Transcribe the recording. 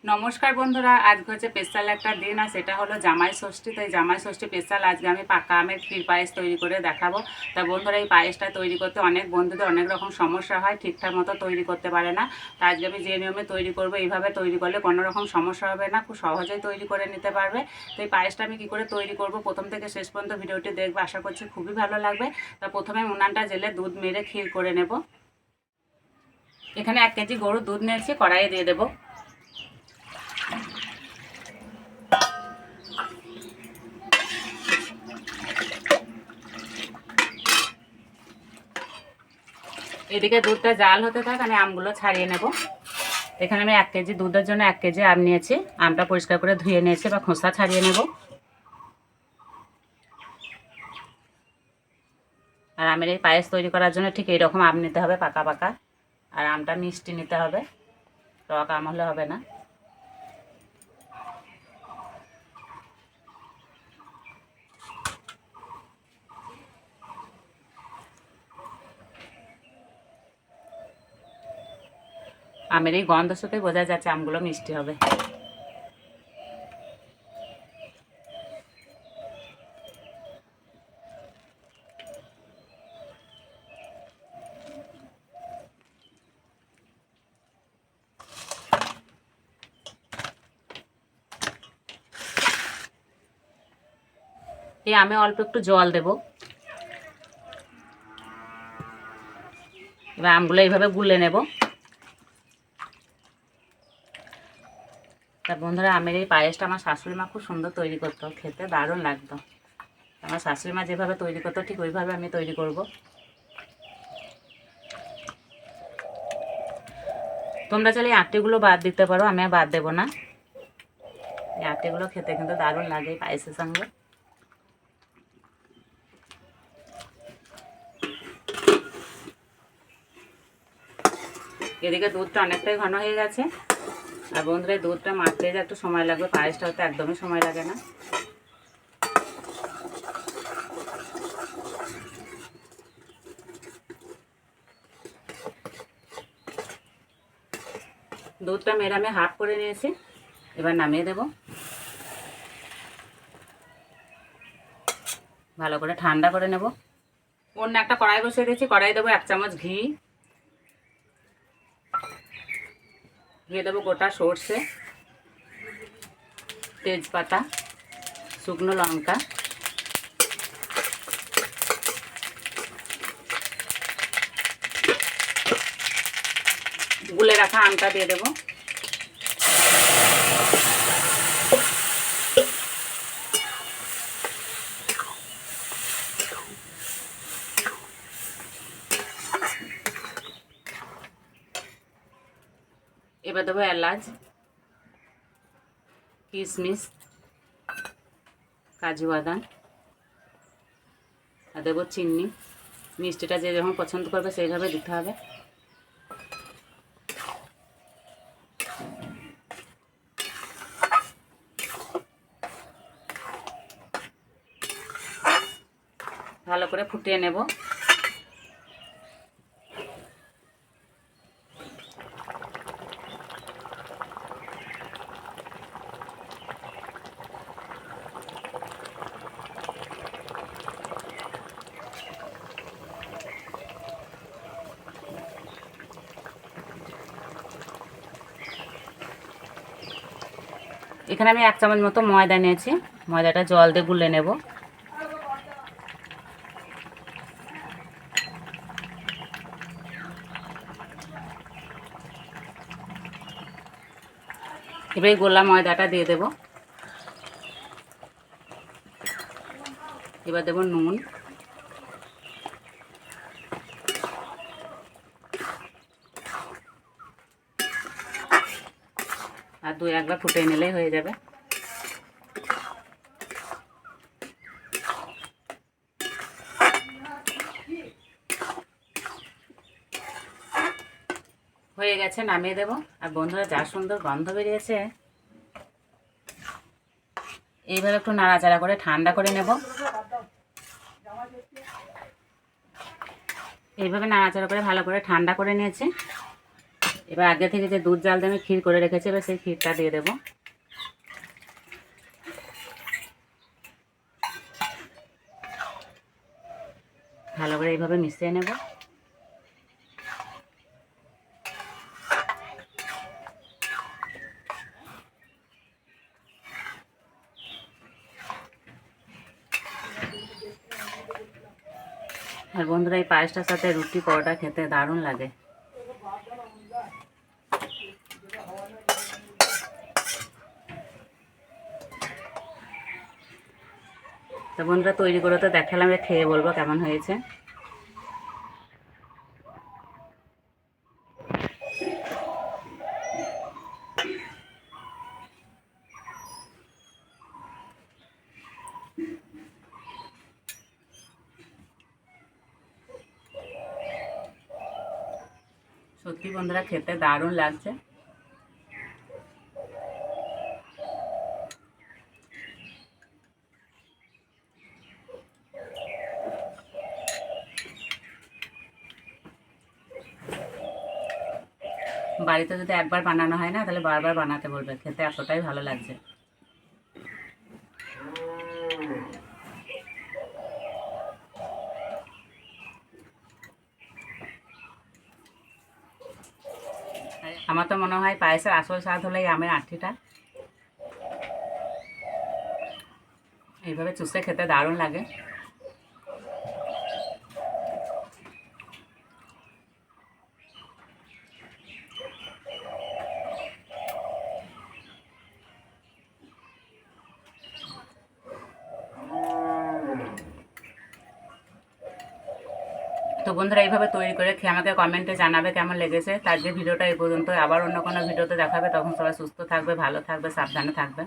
নমস্কার বন্ধুরা, আজ হচ্ছে স্পেশাল একটা দিন, আর সেটা হলো জামাই ষষ্ঠী। তাই জামাই ষষ্ঠী স্পেশাল আজকে আমি পাকা আমের ক্ষীর পায়েস তৈরি করে দেখাবো। তা বন্ধুরা, এই পায়েসটা তৈরি করতে অনেক বন্ধুদের অনেক রকম সমস্যা হয়, ঠিকঠাক মতো তৈরি করতে পারে না। তা আজকে আমি যে নিয়মে তৈরি করবো, এইভাবে তৈরি করলে কোনো রকম সমস্যা হবে না, খুব সহজেই তৈরি করে নিতে পারবে। তো এই পায়েসটা আমি কী করে তৈরি করব, প্রথম থেকে শেষ পর্যন্ত ভিডিওটি দেখবে, আশা করছি খুবই ভালো লাগবে। তা প্রথমে উনানটা জেলে দুধ মেরে ক্ষীর করে নেব। এখানে 1 কেজি গরুর দুধ নিয়েছি, কড়াইয়ে দিয়ে দেবো। এদিকে দুধটা জাল হতে থাক, আমি আমগুলো ছাড়িয়ে নেব। এখানে আমি 1 কেজি দুধের জন্য 1 কেজি আম নিয়েছি। আমটা পরিষ্কার করে ধুয়ে নিয়েছি, বা খোসা ছাড়িয়ে নেব। আর আমের এই পায়েস তৈরি করার জন্য ঠিক এইরকম আম নিতে হবে, পাকা পাকা। আর আমটা মিষ্টি নিতে হবে, টক আম হলে হবে না। আমের এই গন্ধ শুকেই বোঝা যাচ্ছে আমগুলো মিষ্টি হবে। এই আমে অল্প একটু জল দেব। এবার আমগুলো এইভাবে গুলে নেব। তা বন্ধুরা, আমের এই পায়েসটা আমার শাশুড়ি মা খুব সুন্দর তৈরি করতো, খেতে দারুণ লাগতো। আমার শাশুড়ি মা যেভাবে তৈরি করতো ঠিক ওইভাবে আমি তৈরি করব। তোমরা চাইলে এই আটিগুলো বাদ দিতে পারো, আমি আর বাদ দেবো না। এই আটিগুলো খেতে কিন্তু দারুণ লাগে এই পায়েসের সঙ্গে। এদিকে দুধটা অনেকটাই ঘন হয়ে গেছে। আর বন্ধুরা, দুধটা মাখতে যে একটু সময় লাগবে, পায়েসটা হতে একদমই সময় লাগে না। দুধটা মেরে আমি হাফ করে নিয়েছি, এবার নামিয়ে দেব। ভালো করে ঠান্ডা করে নেব। অন্য একটা কড়াই বসিয়ে দিয়েছি, কড়াই দেবো 1 চামচ ঘি। দিয়ে দেবো গোটা সর্ষে, তেজপাতা, শুকনো লঙ্কা, গুলে রাখা আমটা দিয়ে দেবো। এবার দেবো এলাচ, কিশমিশ, কাজু বাদাম, আর দেবো চিনি। মিষ্টিটা যে যখন পছন্দ করবে সেইভাবে দিতে হবে। ভালো করে ফুটিয়ে নেব। এখানে আমি 1 চামচ মতো ময়দা নিয়েছি, ময়দাটা জল দিয়ে গুলে নেব। এবার এই গোলা ময়দাটা দিয়ে দেব। এবার দেব নুন, আর 2-1 বার ফুটিয়ে নিলেই হয়ে যাবে। হয়ে গেছে, নামিয়ে দেব। আর বন্ধুরা, যা সুন্দর গন্ধ বেরিয়েছে। এইভাবে একটু নাড়াচাড়া করে ঠান্ডা করে নেব। এইভাবে নাড়াচাড়া করে ভালো করে ঠান্ডা করে নিয়েছি। এবার আগে থেকে যে দুধ জাল দিয়ে আমি ক্ষীর করে রেখেছি, এবার সেই ক্ষীরটা দিয়ে দেবো। ভালো করে এইভাবে মিশিয়ে নেব। আর বন্ধুরা, এই পায়েসটার সাথে রুটি পরোটা খেতে দারুণ লাগে। তো বন্ধুরা, তৈরি করে তো দেখালাম, খেয়ে বলবো কেমন হয়েছে। সত্যি বন্ধুরা, খেতে দারুণ লাগছে। বাড়িতে যদি একবার বানানো হয় না, তাহলে বারবার বানাতে বলবে, খেতে এতটাই ভালো লাগছে। আমার তো মনে হয় পায়েসের আসল স্বাদ হলো এই আমের আঁঠিটা। এইভাবে চুষে খেতে দারুণ লাগে। তো বন্ধুরা, এইভাবে তৈরি করে খেয়ে আমাকে কমেন্টে জানাবে কেমন লেগেছে। তার যে ভিডিওটা এই পর্যন্ত, আবার অন্য কোনো ভিডিওতে দেখাবে। তখন সবাই সুস্থ থাকবে, ভালো থাকবে, সাবধানে থাকবে।